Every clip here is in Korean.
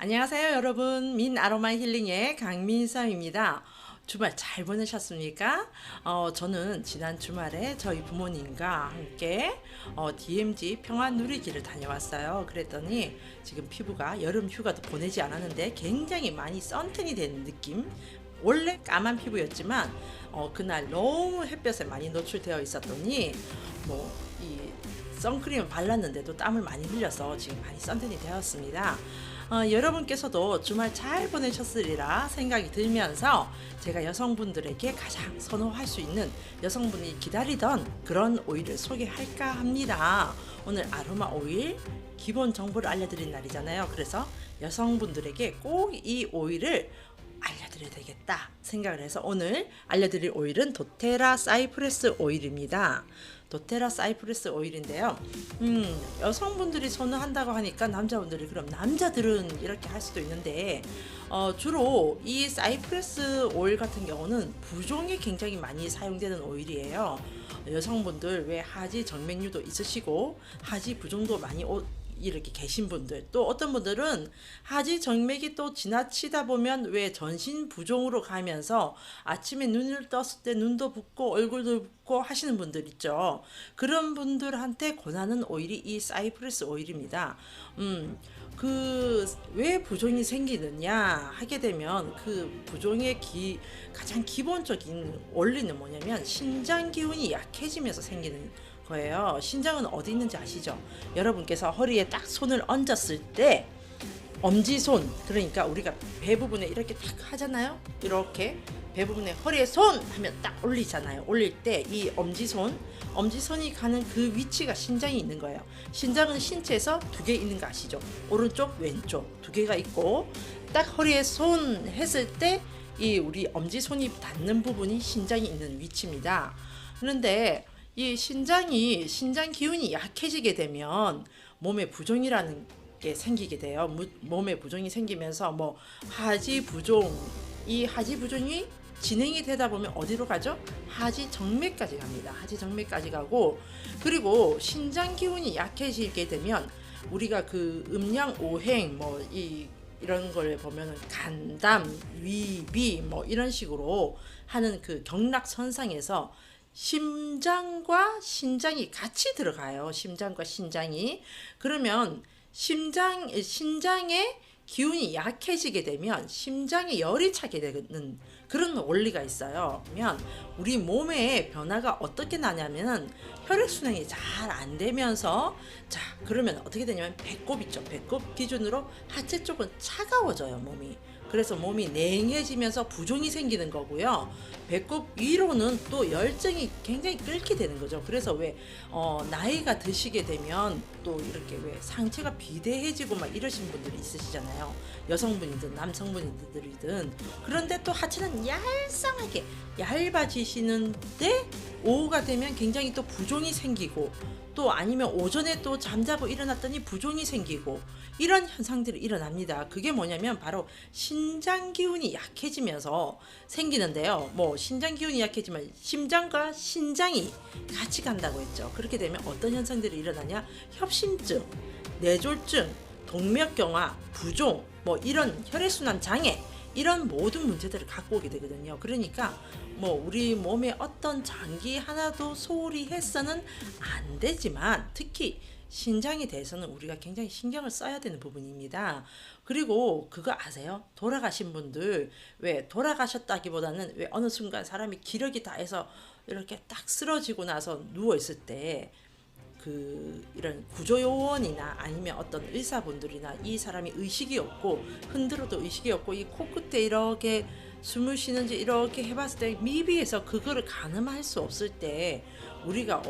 안녕하세요 여러분, 민아로마 힐링의 강민서입니다. 주말 잘 보내셨습니까? 저는 지난 주말에 저희 부모님과 함께 DMZ 평안누리기를 다녀왔어요. 그랬더니 지금 피부가 여름 휴가도 보내지 않았는데 굉장히 많이 선탠이 된 느낌. 원래 까만 피부였지만 그날 너무 햇볕에 많이 노출되어 있었더니 이 선크림을 발랐는데도 땀을 많이 흘려서 지금 많이 선탠이 되었습니다. 여러분께서도 주말 잘 보내셨으리라 생각이 들면서 제가 여성분들에게 가장 선호할 수 있는, 여성분이 기다리던 그런 오일을 소개할까 합니다. 오늘 아로마 오일 기본 정보를 알려드린 날이잖아요. 그래서 여성분들에게 꼭 이 오일을 알려드려야 되겠다 생각을 해서 오늘 알려드릴 오일은 도테라 사이프레스 오일입니다. 도테라 사이프레스 오일인데요. 여성분들이 선호한다고 하니까 남자분들이, 그럼 남자들은 이렇게 할 수도 있는데 주로 이 사이프레스 오일 같은 경우는 부종에 굉장히 많이 사용되는 오일이에요. 여성분들 왜 하지 정맥류도 있으시고 하지 부종도 많이 이렇게 계신 분들, 또 어떤 분들은 하지 정맥이 또 지나치다 보면 왜 전신 부종으로 가면서 아침에 눈을 떴을 때 눈도 붓고 얼굴도 붓고 하시는 분들 있죠. 그런 분들한테 권하는 오일이 이 사이프레스 오일입니다. 그 왜 부종이 생기느냐 하게 되면 그 부종의 가장 기본적인 원리는 뭐냐면 신장 기운이 약해지면서 생기는 거예요. 신장은 어디 있는지 아시죠? 여러분께서 허리에 딱 손을 얹었을 때 엄지손, 그러니까 우리가 배 부분에 이렇게 딱 하잖아요. 이렇게 배 부분에 허리에 손 하면 딱 올리잖아요. 올릴 때 이 엄지손이 가는 그 위치가 신장이 있는 거예요. 신장은 신체에서 두 개 있는 거 아시죠? 오른쪽 왼쪽 두 개가 있고, 딱 허리에 손 했을 때 이 우리 엄지손이 닿는 부분이 신장이 있는 위치입니다. 그런데 이 신장 기운이 약해지게 되면 몸에 부종이라는 게 생기게 돼요. 몸에 부종이 생기면서 하지 부종, 이 하지 부종이 진행이 되다 보면 어디로 가죠? 하지 정맥까지 갑니다. 하지 정맥까지 가고, 그리고 신장 기운이 약해지게 되면 우리가 그 음양 오행 이런 걸 보면은 간담, 위비 이런 식으로 하는 그 경락선상에서 심장과 신장이 같이 들어가요. 심장과 신장이. 그러면 신장의 기운이 약해지게 되면 심장에 열이 차게 되는 그런 원리가 있어요. 그러면 우리 몸의 변화가 어떻게 나냐면 혈액순환이 잘 안 되면서, 자 그러면 어떻게 되냐면 배꼽 있죠. 배꼽 기준으로 하체 쪽은 차가워져요, 몸이. 그래서 몸이 냉해지면서 부종이 생기는 거고요. 배꼽 위로는 또 열정이 굉장히 끓게 되는 거죠. 그래서 왜 나이가 드시게 되면 또 이렇게 왜 상체가 비대해지고 이러신 분들이 있으시잖아요. 여성분이든 남성분이든. 그런데 또 하체는 얄쌍하게 얇아지시는데 오후가 되면 굉장히 또 부종이 생기고, 또 아니면 오전에 또 잠자고 일어났더니 부종이 생기고, 이런 현상들이 일어납니다. 그게 뭐냐면 바로 신장 기운이 약해지면서 생기는데요. 신장 기운이 약해지면 심장과 신장이 같이 간다고 했죠. 그렇게 되면 어떤 현상들이 일어나냐? 협심증, 뇌졸중, 동맥경화, 부종, 이런 혈액순환 장애, 이런 모든 문제들을 갖고 오게 되거든요. 그러니까 우리 몸에 어떤 장기 하나도 소홀히 해서는 안 되지만, 특히 신장에 대해서는 우리가 굉장히 신경을 써야 되는 부분입니다. 그리고 그거 아세요? 돌아가신 분들, 왜 돌아가셨다기보다는 왜 어느 순간 사람이 기력이 다해서 이렇게 딱 쓰러지고 나서 누워 있을 때 이런 구조요원이나 아니면 어떤 의사분들이나 이 사람이 의식이 없고, 흔들어도 의식이 없고 이 코끝에 이렇게 숨을 쉬는지 이렇게 해봤을 때 미비해서 그거를 가늠할 수 없을 때 우리가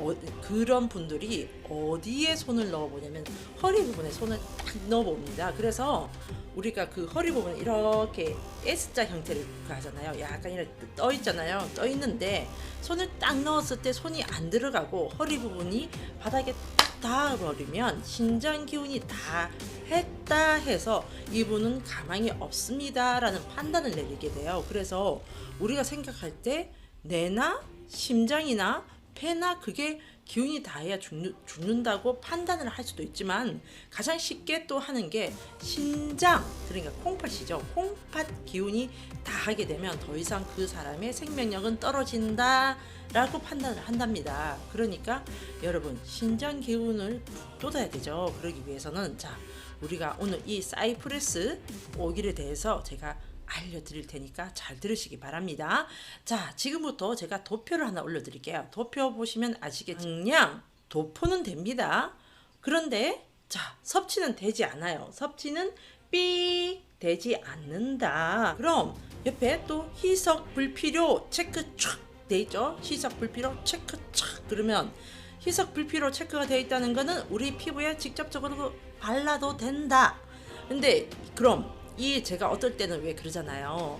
그런 분들이 어디에 손을 넣어보냐면 허리 부분에 손을 딱 넣어봅니다. 그래서 우리가 그 허리 부분 이렇게 S자 형태를 하잖아요. 약간 이렇게 떠 있잖아요. 떠 있는데 손을 딱 넣었을 때 손이 안 들어가고 허리 부분이 바닥에 딱 닿아버리면 신장 기운이 다 했다 해서 이분은 가망이 없습니다 라는 판단을 내리게 돼요. 그래서 우리가 생각할 때 뇌나 심장이나 폐나 그게 기운이 닿아야 죽는다고 판단을 할 수도 있지만 가장 쉽게 또 하는 게 신장, 그러니까 콩팥이죠. 콩팥 기운이 닿게 되면 더 이상 그 사람의 생명력은 떨어진다 라고 판단을 한답니다. 그러니까 여러분 신장 기운을 돋아야 되죠. 그러기 위해서는 자, 우리가 오늘 이 사이프레스 오일에 대해서 제가 알려드릴 테니까 잘 들으시기 바랍니다. 자, 지금부터 제가 도표를 하나 올려드릴게요. 도표 보시면 아시겠지만 그냥 도포는 됩니다. 그런데 자, 섭취는 되지 않아요. 섭취는 삑 되지 않는다. 그럼 옆에 또 희석 불필요 체크 촥 돼 있죠. 희석 불필요 체크 촥. 그러면 희석 불필요 체크가 되어 있다는 거는 우리 피부에 직접적으로 발라도 된다. 근데 그럼 이 제가 어떨 때는 왜 그러잖아요.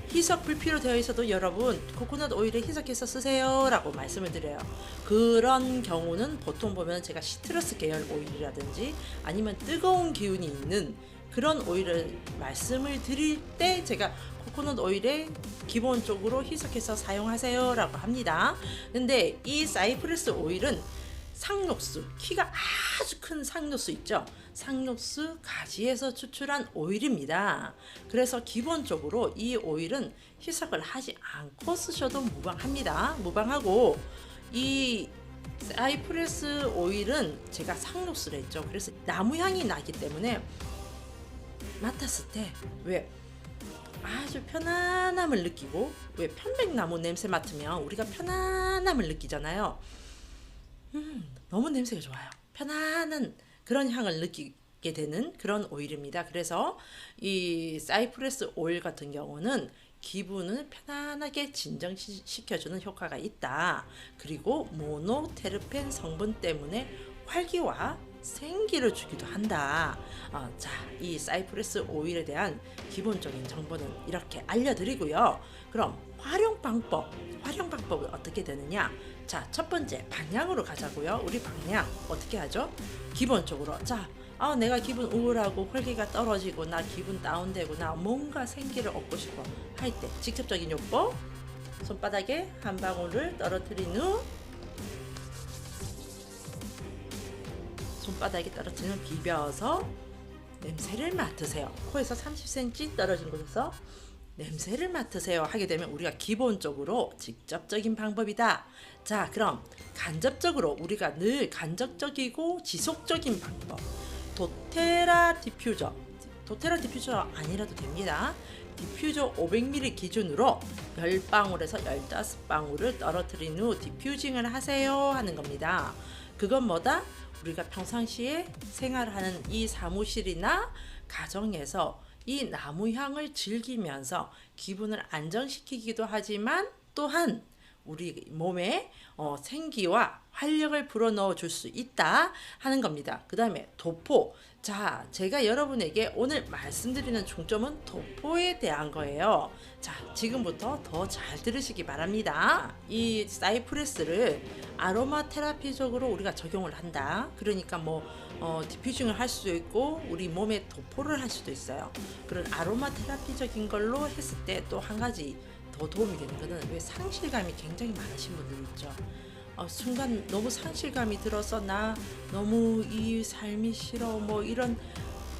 희석 불필요 되어 있어도 여러분 코코넛 오일에 희석해서 쓰세요 라고 말씀을 드려요. 그런 경우는 보통 보면 제가 시트러스 계열 오일이라든지 아니면 뜨거운 기운이 있는 그런 오일을 말씀을 드릴 때 제가 코코넛 오일에 기본적으로 희석해서 사용하세요 라고 합니다. 근데 이 사이프레스 오일은 상록수, 키가 아주 큰 상록수 있죠. 상록수 가지에서 추출한 오일입니다. 그래서 기본적으로 이 오일은 희석을 하지 않고 쓰셔도 무방합니다. 무방하고 이 사이프레스 오일은 제가 상록수를 했죠. 그래서 나무향이 나기 때문에 맡았을 때 왜 아주 편안함을 느끼고, 왜 편백나무 냄새 맡으면 우리가 편안함을 느끼잖아요. 너무 냄새가 좋아요. 편안한 그런 향을 느끼게 되는 그런 오일입니다. 그래서 이 사이프레스 오일 같은 경우는 기분을 편안하게 진정시켜주는 효과가 있다. 그리고 모노테르펜 성분 때문에 활기와 생기를 주기도 한다. 자, 이 사이프레스 오일에 대한 기본적인 정보는 이렇게 알려드리고요. 그럼 활용 방법은 어떻게 되느냐? 자, 첫 번째 방향으로 가자고요. 우리 방향 어떻게 하죠? 기본적으로 자, 내가 기분 우울하고 활기가 떨어지고 나 기분 다운되고 나 뭔가 생기를 얻고 싶어 할 때 직접적인 요법, 손바닥에 한 방울을 떨어뜨린 후 손바닥에 떨어뜨리면 비벼서 냄새를 맡으세요. 코에서 30cm 떨어진 곳에서 냄새를 맡으세요 하게 되면 우리가 기본적으로 직접적인 방법이다. 자, 그럼 간접적으로 우리가 늘 간접적이고 지속적인 방법, 도테라 디퓨저 아니라도 됩니다. 디퓨저 500ml 기준으로 10방울에서 15방울을 떨어뜨린 후 디퓨징을 하세요 하는 겁니다. 그건 뭐다? 우리가 평상시에 생활하는 이 사무실이나 가정에서 이 나무향을 즐기면서 기분을 안정시키기도 하지만 또한 우리 몸에 생기와 활력을 불어넣어 줄 수 있다 하는 겁니다. 그 다음에 도포. 자, 제가 여러분에게 오늘 말씀드리는 중점은 도포에 대한 거예요. 자, 지금부터 더 잘 들으시기 바랍니다. 이 사이프레스를 아로마 테라피적으로 우리가 적용을 한다. 그러니까 디퓨징을 할 수도 있고 우리 몸에 도포를 할 수도 있어요. 그런 아로마 테라피적인 걸로 했을 때 또 한 가지 더 도움이 되는 거는 왜 상실감이 굉장히 많으신 분들 있죠. 순간 너무 상실감이 들어서 나 너무 이 삶이 싫어 이런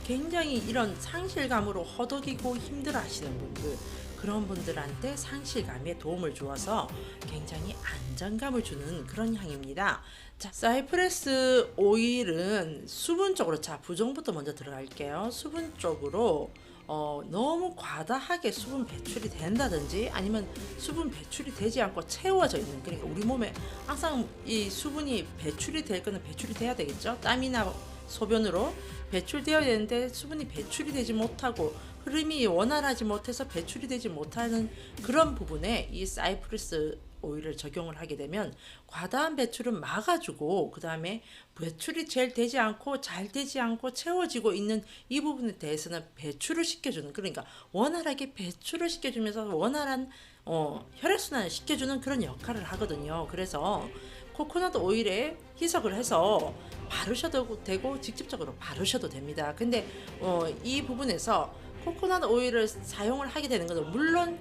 굉장히 이런 상실감으로 허덕이고 힘들어 하시는 분들, 그런 분들한테 상실감에 도움을 주어서 굉장히 안정감을 주는 그런 향입니다. 자, 사이프레스 오일은 수분 쪽으로, 자, 부종부터 먼저 들어갈게요. 수분 쪽으로 너무 과다하게 수분 배출이 된다든지 아니면 수분 배출이 되지 않고 채워져 있는, 그러니까 우리 몸에 항상 이 수분이 배출이 될 거는 배출이 돼야 되겠죠. 땀이나 소변으로 배출되어야 되는데 수분이 배출이 되지 못하고 흐름이 원활하지 못해서 배출이 되지 못하는 그런 부분에 이 사이프레스 오일을 적용을 하게 되면 과다한 배출은 막아주고, 그 다음에 배출이 잘 되지 않고 채워지고 있는 이 부분에 대해서는 배출을 시켜주는, 그러니까 원활하게 배출을 시켜주면서 원활한 혈액순환을 시켜주는 그런 역할을 하거든요. 그래서 코코넛 오일에 희석을 해서 바르셔도 되고 직접적으로 바르셔도 됩니다. 근데 이 부분에서 코코넛 오일을 사용을 하게 되는 것은 물론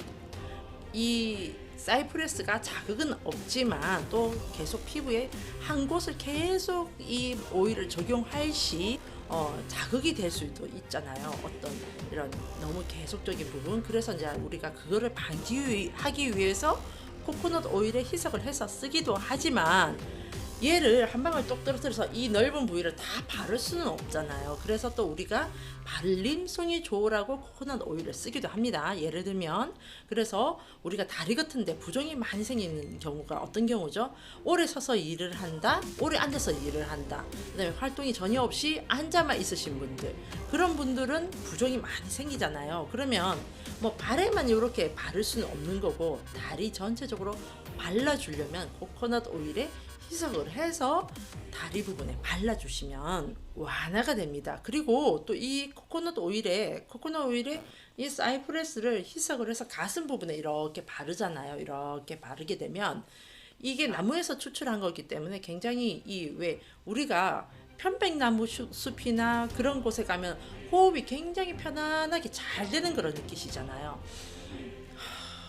이 사이프레스가 자극은 없지만 또 계속 피부에 한 곳을 계속 이 오일을 적용할 시 자극이 될 수도 있잖아요. 어떤 이런 너무 계속적인 부분. 그래서 이제 우리가 그거를 방지하기 위해서 코코넛 오일에 희석을 해서 쓰기도 하지만 얘를 한 방울 똑 떨어뜨려서 이 넓은 부위를 다 바를 수는 없잖아요. 그래서 또 우리가 발림성이 좋으라고 코코넛 오일을 쓰기도 합니다. 예를 들면 그래서 우리가 다리 같은데 부종이 많이 생기는 경우가 어떤 경우죠? 오래 서서 일을 한다, 오래 앉아서 일을 한다, 그 다음에 활동이 전혀 없이 앉아만 있으신 분들, 그런 분들은 부종이 많이 생기잖아요. 그러면 뭐 발에만 이렇게 바를 수는 없는 거고 다리 전체적으로 발라주려면 코코넛 오일에 희석을 해서 다리 부분에 발라주시면 완화가 됩니다. 그리고 또 이 코코넛 오일에 이 사이프레스를 희석을 해서 가슴 부분에 이렇게 바르잖아요. 이렇게 바르게 되면 이게 나무에서 추출한 거기 때문에 굉장히 왜 우리가 편백나무 숲이나 그런 곳에 가면 호흡이 굉장히 편안하게 잘 되는 걸 느끼시잖아요.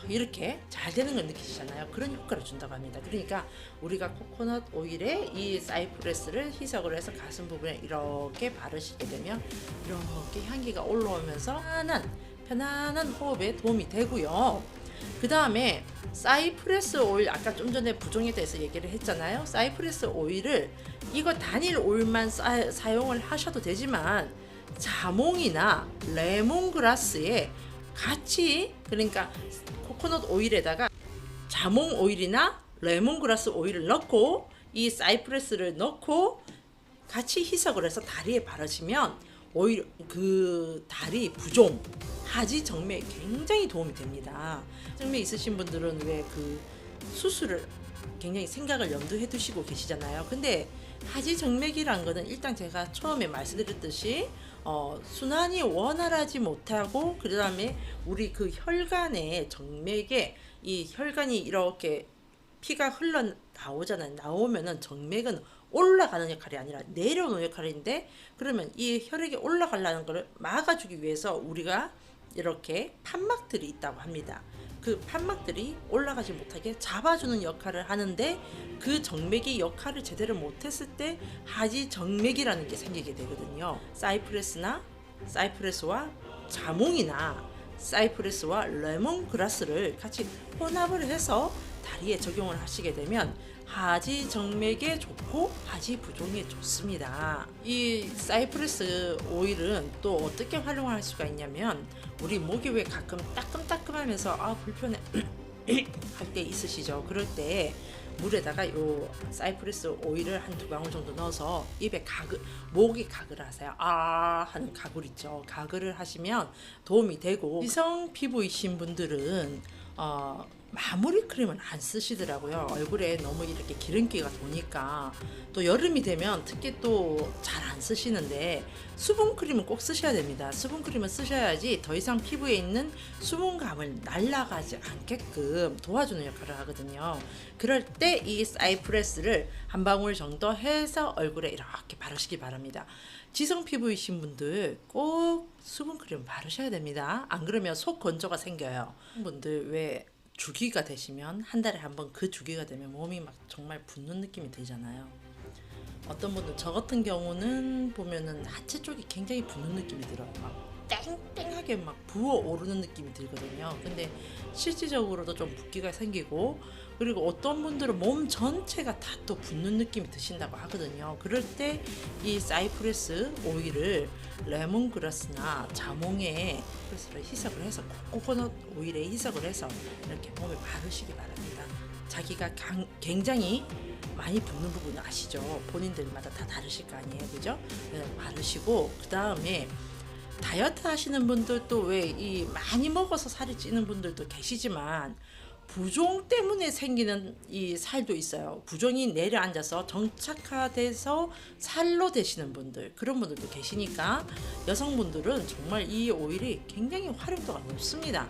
이렇게 잘 되는 걸 느끼시잖아요. 그런 효과를 준다고 합니다. 그러니까 우리가 코코넛 오일에 이 사이프레스를 희석을 해서 가슴 부분에 이렇게 바르시게 되면 이렇게 향기가 올라오면서 편안한 호흡에 도움이 되고요. 그 다음에 사이프레스 오일, 아까 좀 전에 부종에 대해서 얘기를 했잖아요. 사이프레스 오일을 이거 단일 오일만 사용을 하셔도 되지만 자몽이나 레몬그라스에 같이, 그러니까 코코넛 오일에다가 자몽 오일이나 레몬그라스 오일을 넣고 이 사이프레스를 넣고 같이 희석을 해서 다리에 바르시면 오히려 그 다리 부종, 하지 정맥에 굉장히 도움이 됩니다. 정맥 있으신 분들은 왜 그 수술을 굉장히 생각을 염두해 두시고 계시잖아요. 근데 하지 정맥이란 거는 일단 제가 처음에 말씀드렸듯이 순환이 원활하지 못하고 그 다음에 우리 그 혈관의 정맥에 이 혈관이 이렇게 피가 흘러 나오잖아요. 나오면은 정맥은 올라가는 역할이 아니라 내려오는 역할인데, 그러면 이 혈액이 올라가려는 것을 막아주기 위해서 우리가 이렇게 판막들이 있다고 합니다. 그 판막들이 올라가지 못하게 잡아주는 역할을 하는데 그 정맥이 역할을 제대로 못했을 때 하지 정맥이라는 게 생기게 되거든요. 사이프레스와 자몽이나 사이프레스와 레몬그라스를 같이 혼합을 해서 다리에 적용을 하시게 되면 하지 정맥에 좋고 하지 부종에 좋습니다. 이 사이프레스 오일은 또 어떻게 활용할 수가 있냐면, 우리 목이 왜 가끔 따끔따끔하면서 불편해 할 때 있으시죠. 그럴 때 물에다가 요 사이프레스 오일을 한 2방울 정도 넣어서 입에 목이 가글을 하세요. 하는 가글 있죠. 가글을 하시면 도움이 되고, 지성 피부이신 분들은 마무리 크림은 안 쓰시더라고요. 얼굴에 너무 이렇게 기름기가 도니까. 또 여름이 되면 특히 또 잘 안 쓰시는데 수분 크림은 꼭 쓰셔야 됩니다. 수분 크림을 쓰셔야지 더 이상 피부에 있는 수분감을 날아가지 않게끔 도와주는 역할을 하거든요. 그럴 때 이 사이프레스를 한 방울 정도 해서 얼굴에 이렇게 바르시기 바랍니다. 지성 피부이신 분들 꼭 수분 크림 바르셔야 됩니다. 안 그러면 속 건조가 생겨요. 분들 왜 주기가 되시면 한 달에 한 번 그 주기가 되면 몸이 막 정말 붓는 느낌이 들잖아요. 어떤 분들, 저 같은 경우는 보면은 하체 쪽이 굉장히 붓는 느낌이 들어요. 막 땡땡하게 막 부어오르는 느낌이 들거든요. 근데 실질적으로도 좀 붓기가 생기고, 그리고 어떤 분들은 몸 전체가 다 또 붓는 느낌이 드신다고 하거든요. 그럴 때 이 사이프레스 오일을 레몬그라스나 자몽에 희석을 해서 코코넛 오일에 희석을 해서 이렇게 몸에 바르시기 바랍니다. 자기가 굉장히 많이 붓는 부분 아시죠? 본인들마다 다 다르실 거 아니에요, 그죠? 바르시고, 그 다음에 다이어트 하시는 분들도 왜 많이 먹어서 살이 찌는 분들도 계시지만 부종 때문에 생기는 이 살도 있어요. 부종이 내려앉아서 정착화돼서 살로 되시는 분들, 그런 분들도 계시니까 여성분들은 정말 이 오일이 굉장히 활용도가 높습니다.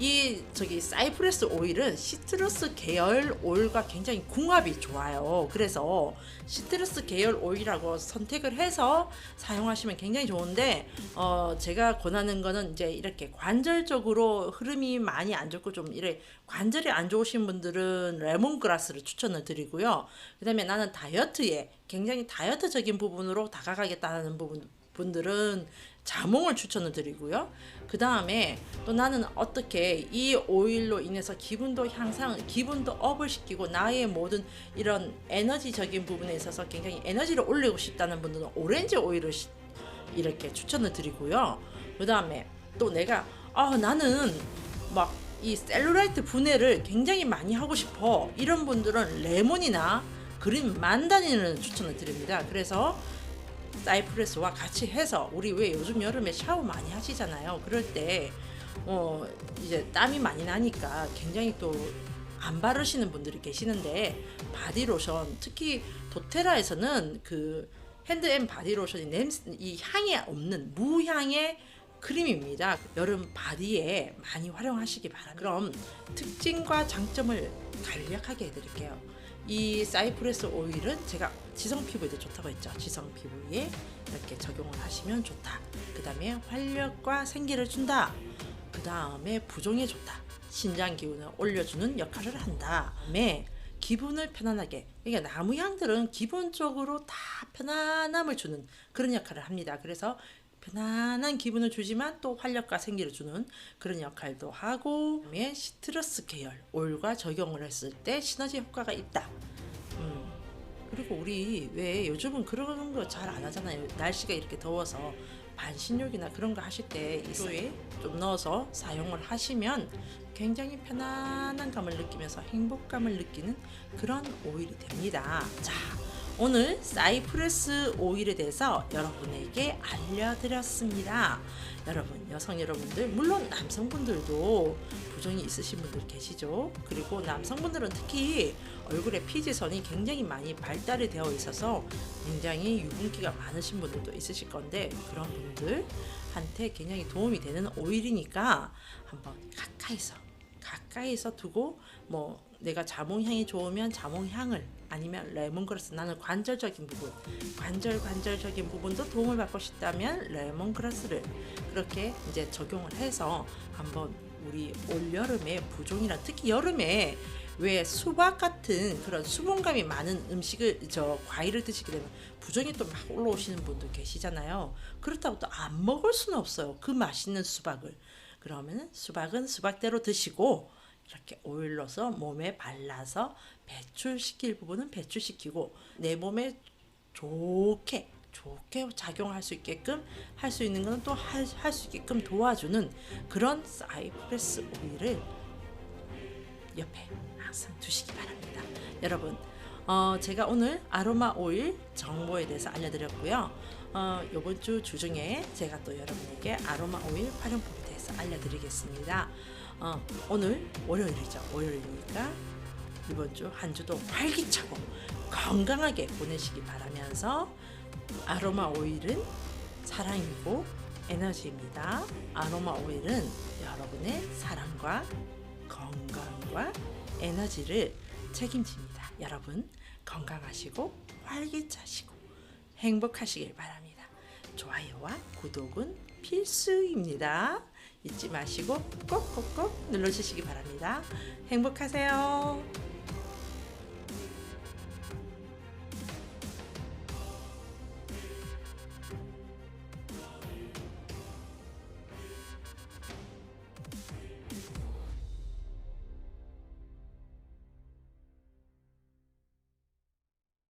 이 저기 사이프레스 오일은 시트러스 계열 오일과 굉장히 궁합이 좋아요. 그래서 시트러스 계열 오일이라고 선택을 해서 사용하시면 굉장히 좋은데 제가 권하는 거는 이제 이렇게 관절적으로 흐름이 많이 안 좋고 좀 이래 관절이 안 좋으신 분들은 레몬그라스를 추천을 드리고요. 그다음에 나는 다이어트에 굉장히 다이어트적인 부분으로 다가가겠다는 분들은 자몽을 추천을 드리고요. 그 다음에 또 나는 어떻게 이 오일로 인해서 기분도 향상, 기분도 업을 시키고 나의 모든 이런 에너지적인 부분에 있어서 굉장히 에너지를 올리고 싶다는 분들은 오렌지 오일을 이렇게 추천을 드리고요. 그 다음에 또 내가 나는 막 이 셀룰라이트 분해를 굉장히 많이 하고 싶어 이런 분들은 레몬이나 그린 만다닌을 추천을 드립니다. 그래서 사이프레스와 같이 해서 우리 왜 요즘 여름에 샤워 많이 하시잖아요. 그럴 때 이제 땀이 많이 나니까 굉장히 또 안 바르시는 분들이 계시는데 바디로션 특히 도테라에서는 그 핸드앤 바디로션이 이 향이 없는 무향의 크림입니다. 여름 바디에 많이 활용하시기 바랍니다. 그럼 특징과 장점을 간략하게 해드릴게요. 이 사이프레스 오일은 제가 지성 피부에도 좋다고 했죠. 지성 피부에 이렇게 적용을 하시면 좋다. 그 다음에 활력과 생기를 준다. 그 다음에 부종에 좋다. 신장 기운을 올려주는 역할을 한다. 그다음에 기분을 편안하게, 그러니까 나무향들은 기본적으로 다 편안함을 주는 그런 역할을 합니다. 그래서 편안한 기분을 주지만 또 활력과 생기를 주는 그런 역할도 하고, 그다음에 시트러스 계열 오일과 적용을 했을 때 시너지 효과가 있다. 그리고 우리 왜 요즘은 그런 거 잘 안 하잖아요. 날씨가 이렇게 더워서 반신욕이나 그런 거 하실 때 이소에 좀 넣어서 사용을 하시면 굉장히 편안한 감을 느끼면서 행복감을 느끼는 그런 오일이 됩니다. 자, 오늘 사이프레스 오일에 대해서 여러분에게 알려드렸습니다. 여러분, 여성 여러분들, 물론 남성분들도 부종이 있으신 분들 계시죠. 그리고 남성분들은 특히 얼굴에 피지선이 굉장히 많이 발달이 되어 있어서 굉장히 유분기가 많으신 분들도 있으실 건데, 그런 분들한테 굉장히 도움이 되는 오일이니까 한번 가까이서 두고, 뭐 내가 자몽향이 좋으면 자몽향을, 아니면 레몬그라스, 나는 관절적인 부분, 관절적인 부분도 도움을 받고 싶다면 레몬그라스를 그렇게 이제 적용을 해서 한번 우리 올여름에 부종이랑, 특히 여름에 왜 수박 같은 그런 수분감이 많은 음식을, 과일을 드시게 되면 부종이 또 막 올라오시는 분도 계시잖아요. 그렇다고 또 안 먹을 수는 없어요. 그 맛있는 수박을. 그러면 수박은 수박대로 드시고, 이렇게 오일로서 몸에 발라서 배출시킬 부분은 배출시키고, 내 몸에 좋게 작용할 수 있게끔, 할 수 있는 것은 또 할 수 있게끔 도와주는 그런 사이프레스 오일을 옆에 항상 두시기 바랍니다. 여러분, 제가 오늘 아로마 오일 정보에 대해서 알려드렸고요. 이번 주 주중에 제가 또 여러분에게 아로마 오일 활용법에 대해서 알려드리겠습니다. 오늘 월요일이죠. 월요일이니까 이번 주 한 주도 활기차고 건강하게 보내시기 바라면서, 아로마 오일은 사랑이고 에너지입니다. 아로마 오일은 여러분의 사랑과 건강과 에너지를 책임집니다. 여러분, 건강하시고 활기차시고 행복하시길 바랍니다. 좋아요와 구독은 필수입니다. 잊지 마시고 꼭꼭꼭 눌러주시기 바랍니다. 행복하세요.